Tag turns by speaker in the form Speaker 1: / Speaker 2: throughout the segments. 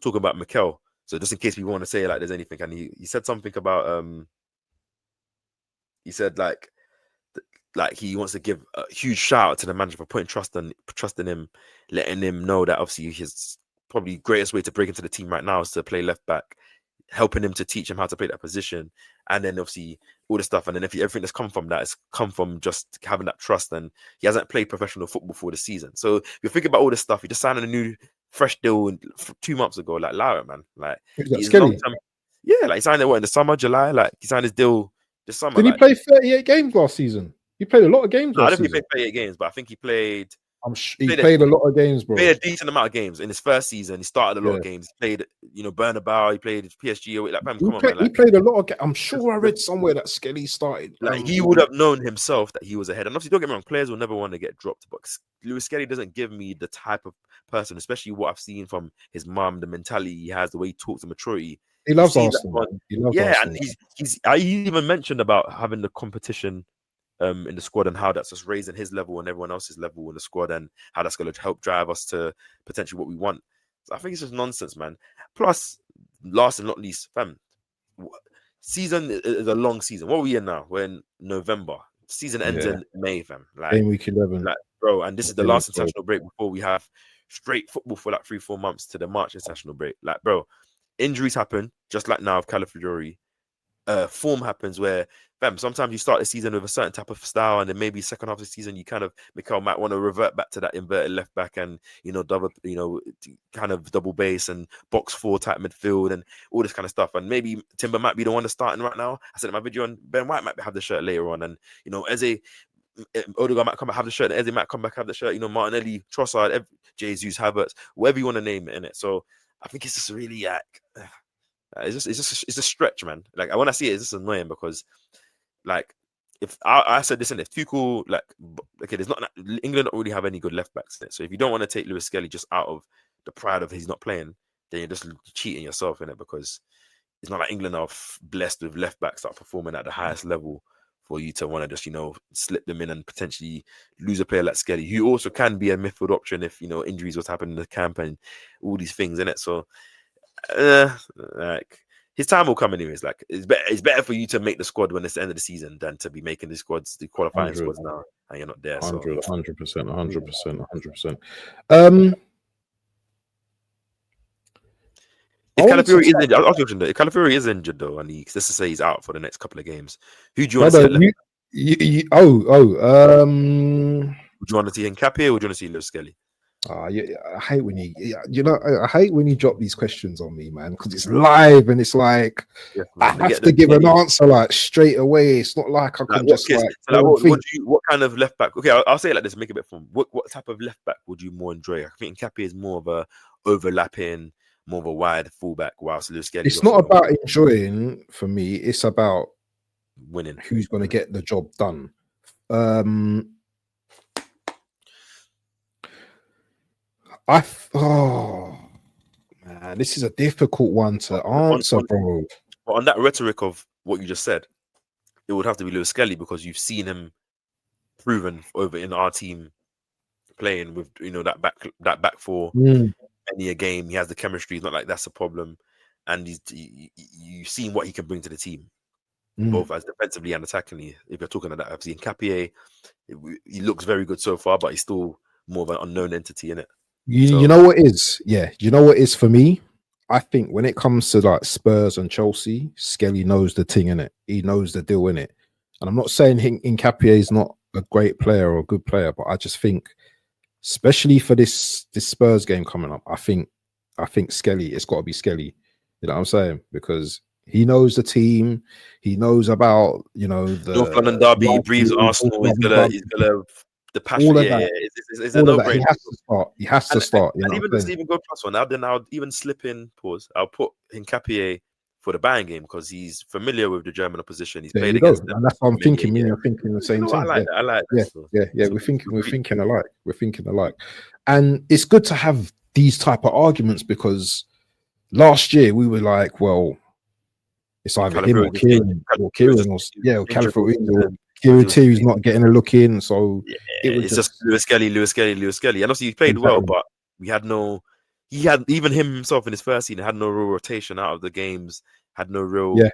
Speaker 1: talking about Mikel. So just in case we want to say like there's anything, and he said something about he said like he wants to give a huge shout out to the manager for putting trust in him, letting him know that obviously his probably greatest way to break into the team right now is to play left back, helping him to teach him how to play that position, and then obviously all the stuff. And then everything that's come from that has come from just having that trust. And he hasn't played professional football for the season. So if you're thinking about all this stuff, he just signed a new fresh deal 2 months ago. Like, allow it, man. Like, he's long term. Yeah, like he signed it in the summer, July. Like he signed his deal this summer.
Speaker 2: Did he play 38 games last season? He played a lot of games.
Speaker 1: No, I don't think he played 38 games, but I think he played.
Speaker 2: He played a lot of games, bro.
Speaker 1: Played a decent amount of games in his first season. He started a lot of games. He played, Bernabeu. He played PSG. Like,
Speaker 2: he played a lot of games. I'm sure I read somewhere that Skelly started.
Speaker 1: Like he would have known himself that he was ahead. And obviously, don't get me wrong, players will never want to get dropped. But Lewis Skelly doesn't give me the type of person, especially what I've seen from his mum, the mentality he has, the way he talks, the maturity.
Speaker 2: He loves Arsenal. He loves Arsenal.
Speaker 1: And he even mentioned about having the competition in the squad and how that's just raising his level and everyone else's level in the squad and how that's going to help drive us to potentially what we want. So I think it's just nonsense, man. Plus, last and not least, fam, season is a long season. What are we in now? We're in November. Season ends in May, fam. Like,
Speaker 2: game week 11.
Speaker 1: Like, bro, and this is the last international break before we have straight football for like 3-4 months to the March international break. Like, bro, injuries happen, just like now of Calafiori. Form happens where, fam, sometimes you start the season with a certain type of style, and then maybe second half of the season you kind of Mikel might want to revert back to that inverted left back and double, kind of double base and box 4 type midfield and all this kind of stuff. And maybe Timber might be the one that's starting right now. I said in my video, and Ben White might have the shirt later on, and Eze, Odegaard might come back have the shirt, and Eze might come back have the shirt. Martinelli, Trossard, Jesus, Havertz, whatever you want to name it in it. So I think it's just really it's a stretch, man. Like when I see it, it's just annoying because, like, if I said this in it, Tuchel, like, okay, there's not England don't really have any good left backs in it. So if you don't want to take Lewis Skelly just out of the pride of he's not playing, then you're just cheating yourself in it because it's not like England are blessed with left backs that are performing at the highest level for you to want to just slip them in and potentially lose a player like Skelly, who also can be a midfield option if injuries was happening in the camp and all these things in it. So. Like his time will come anyways. Like it's better for you to make the squad when it's the end of the season than to be making the qualifying squads now, and you're not there.
Speaker 2: 100%.
Speaker 1: If Calafiori is injured, if Calafiori is injured though, and let's just say he's out for the next couple of games, who do you want to see?
Speaker 2: Would you
Speaker 1: want to see Nkapie or would you want to see Lewis Skelly?
Speaker 2: I hate when I hate when you drop these questions on me, man, because it's live and it's like I have to give an answer like straight away. It's not like I can
Speaker 1: what kind of left back? Okay, I'll say it like this, make it a bit fun. What type of left back would you more enjoy? I think Nkapie is more of a overlapping, more of a wide fullback, whilst Lewis Skelly.
Speaker 2: It's not about enjoying for me. It's about
Speaker 1: winning.
Speaker 2: Who's going to get the job done? Man, this is a difficult one to answer, bro.
Speaker 1: But on that rhetoric of what you just said, it would have to be Lewis Skelly because you've seen him proven over in our team playing with that back four any a game. He has the chemistry. It's not like that's a problem, and you've seen what he can bring to the team, both as defensively and attackingly. If you're talking about that, I've seen Nkapie. He looks very good so far, but he's still more of an unknown entity in it.
Speaker 2: You know what is? Yeah, you know what is for me? I think when it comes to like Spurs and Chelsea, Skelly knows the thing in it. He knows the deal in it. And I'm not saying Nkapie is not a great player or a good player, but I just think, especially for this Spurs game coming up, I think Skelly, it's got to be Skelly. You know what I'm saying? Because he knows the team. He knows about the
Speaker 1: North London derby. He breathes Arsenal. He's gonna. The passion,
Speaker 2: all of that.
Speaker 1: It's a no-brainer.
Speaker 2: He has to start.
Speaker 1: And even the Stephen Gold plus one, I'll even slip in, I'll put Nkapie for the Bayern game because he's familiar with the German opposition. He's played against them.
Speaker 2: And that's what I'm thinking. You're thinking the same thing. I
Speaker 1: like that.
Speaker 2: Yeah. We're thinking alike. We're thinking alike. And it's good to have these type of arguments because last year we were like, well, it's either him or Kieran or Calafiori. Kieran's not getting a look in, so
Speaker 1: it's just Lewis Skelly. And obviously he played well, but we had no he had, even him himself in his first season, had no real rotation out of the games, had no real
Speaker 2: Yeah.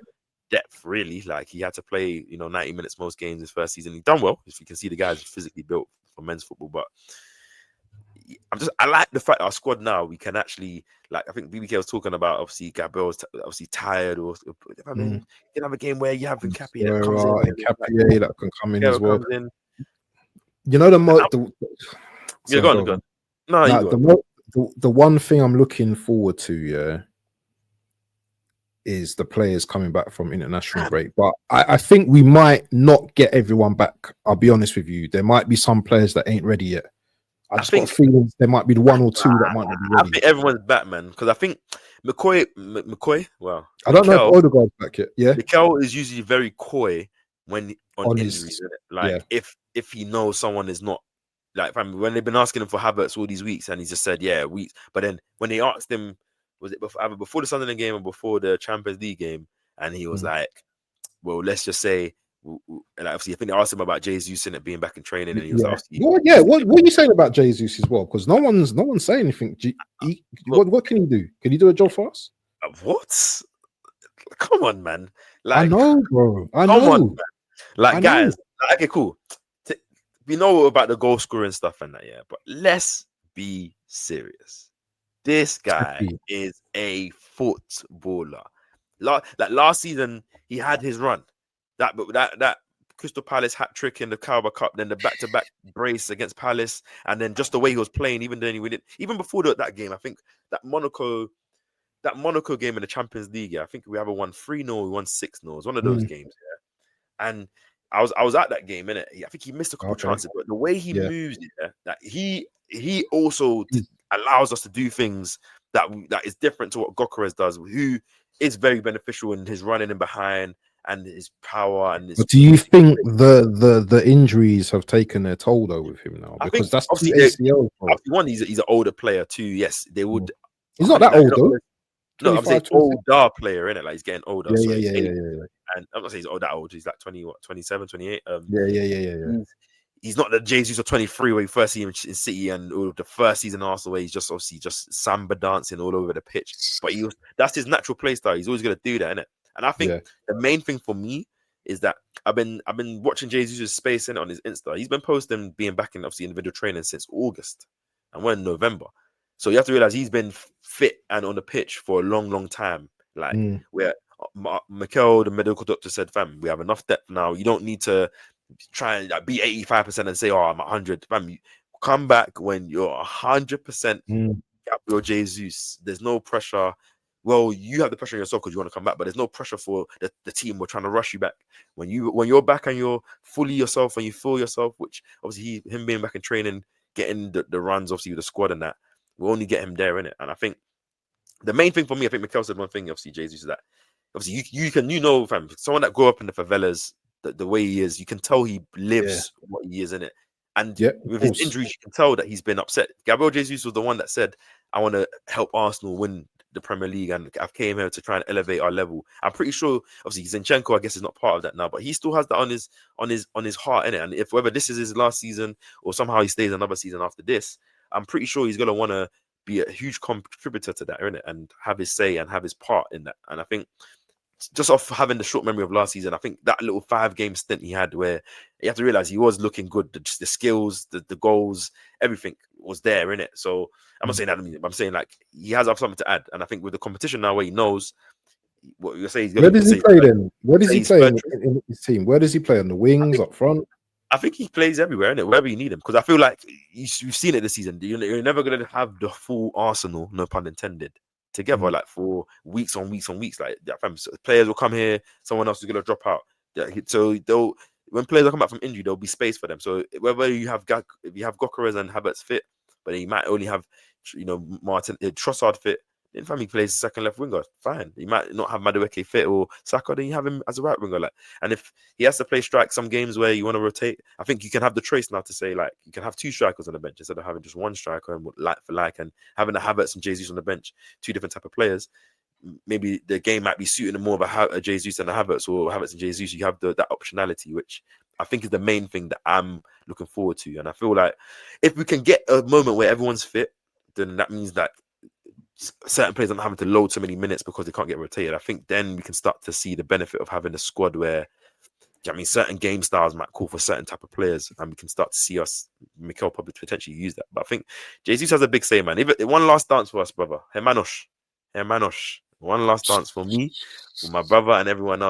Speaker 1: depth really. Like he had to play, 90 minutes most games his first season. He done well, if you can see the guys physically built for men's football, but I like the fact that our squad now, we can actually, like, I think BBK was talking about, obviously Gabriel's obviously tired, or I mean, you can have a game where you have Nkapie that comes in,
Speaker 2: Nkapie that can come in as well.
Speaker 1: comes in.
Speaker 2: You know
Speaker 1: Yeah, go on. No,
Speaker 2: now,
Speaker 1: you go on.
Speaker 2: the one thing I'm looking forward to, yeah, is the players coming back from international break. But I think we might not get everyone back. I'll be honest with you. There might be some players that ain't ready yet. I just got a feeling there might be the one or two that might not be ready.
Speaker 1: I think everyone's back, man, because I think McCoy. Well,
Speaker 2: I don't know if Odegaard's back yet. Yeah,
Speaker 1: Mikel is usually very coy when on injuries.
Speaker 2: Like,
Speaker 1: if he knows someone is not, like, when they've been asking him for Havertz all these weeks, and he just said, yeah, weeks. But then when they asked him, was it before the Sunderland game or before the Champions League game, and he was like, well, let's just say. And obviously, I think they asked him about Jesus and it being back in training, and he was obviously,
Speaker 2: what are you saying about Jesus as well? Because no one's saying anything. What can he do? Can he do a job for us?
Speaker 1: What? Come on, man! Like,
Speaker 2: I know, bro. I
Speaker 1: come
Speaker 2: know.
Speaker 1: on, man. Like, guys. Okay, cool. We know about the goal scoring stuff and that, yeah. But let's be serious. This guy is a footballer. Like last season, he had his run. That Crystal Palace hat trick in the Carabao Cup, then the back-to-back brace against Palace, and then just the way he was playing, even before that game, I think that Monaco game in the Champions League, yeah, I think we ever won 3-0, we won 6-0. It was one of those games, yeah. And I was at that game, innit? I think he missed a couple chances, but the way he moves, yeah, that he also allows us to do things that is different to what Gyökeres does, who is very beneficial in his running in behind and his power. And
Speaker 2: but do you think the injuries have taken their toll though with him now? Because that's the ACL.
Speaker 1: One, he's an older player too. Yes, they would.
Speaker 2: He's not that old though.
Speaker 1: No, I'm saying older player, innit? Like, he's getting older.
Speaker 2: Yeah.
Speaker 1: And I'm not saying he's that old. He's like 20, 27, 28.
Speaker 2: Yeah.
Speaker 1: He's not the Jesus of 23 where you first see him in City and all of the first season in Arsenal where he's just obviously just samba dancing all over the pitch. But that's his natural play style. He's always going to do that, innit? And I think the main thing for me is that I've been watching Jesus' space in it on his Insta. He's been posting being back in obviously individual training since August, and we're in November. So you have to realize he's been fit and on the pitch for a long, long time. Like, where Mikel, the medical doctor, said, "Fam, we have enough depth now. You don't need to try and be 85% and say, oh, I'm 100. Fam, you come back when you're 100%. Gabriel Jesus. There's no pressure." Well, you have the pressure on yourself because you want to come back, but there's no pressure for the team. We're trying to rush you back. When you're back and you're fully yourself and you feel yourself, which obviously him being back in training, getting the runs obviously with the squad and that, we'll only get him there, in it. And I think the main thing for me, I think Mikel said one thing, obviously, Jesus, is that obviously fam, someone that grew up in the favelas, the way he is, you can tell he lives what he is, in it. And with his injuries, you can tell that he's been upset. Gabriel Jesus was the one that said, I want to help Arsenal win the Premier League, and I've came here to try and elevate our level. I'm pretty sure, obviously, Zinchenko, I guess, is not part of that now, but he still has that on his heart, innit? And if whether this is his last season or somehow he stays another season after this, I'm pretty sure he's gonna want to be a huge contributor to that, innit? And have his say and have his part in that. And I think just off having the short memory of last season, I think that little 5-game stint he had where you have to realize he was looking good, just the skills, the goals, everything was there, innit? So I'm not saying that, I'm saying like he has something to add. And I think with the competition now where he knows what you're saying,
Speaker 2: where does he play then? Where does he play in his team? Where does he play? On the wings, up front?
Speaker 1: I think he plays everywhere, innit? Wherever you need him. Because I feel like you've seen it this season. You're never going to have the full Arsenal, no pun intended, together like for weeks on weeks on weeks. Like, players will come here, someone else is going to drop out. So when players come back from injury, there'll be space for them. So whether you have Gyökeres and Havertz fit, but he might only have Martin Trossard fit. Then family plays second left winger, fine. You might not have Madueke fit or Saka, then you have him as a right winger. Like, and if he has to play strike some games where you want to rotate, I think you can have the choice now to say, like, you can have 2 strikers on the bench instead of having just one striker and like for like, and having the Havertz and Jesus on the bench, 2 different type of players. Maybe the game might be suiting more of a Jesus and a Havertz, or Havertz and Jesus. You have that optionality, which I think is the main thing that I'm looking forward to. And I feel like if we can get a moment where everyone's fit, then that means that certain players aren't having to load so many minutes because they can't get rotated. I think then we can start to see the benefit of having a squad where, I mean, certain game styles might call for certain type of players, and we can start to see us, Mikel probably potentially use that. But I think Jesus has a big say, man. Even one last dance for us, brother. Hermanos. One last dance for me, for my brother, and everyone else.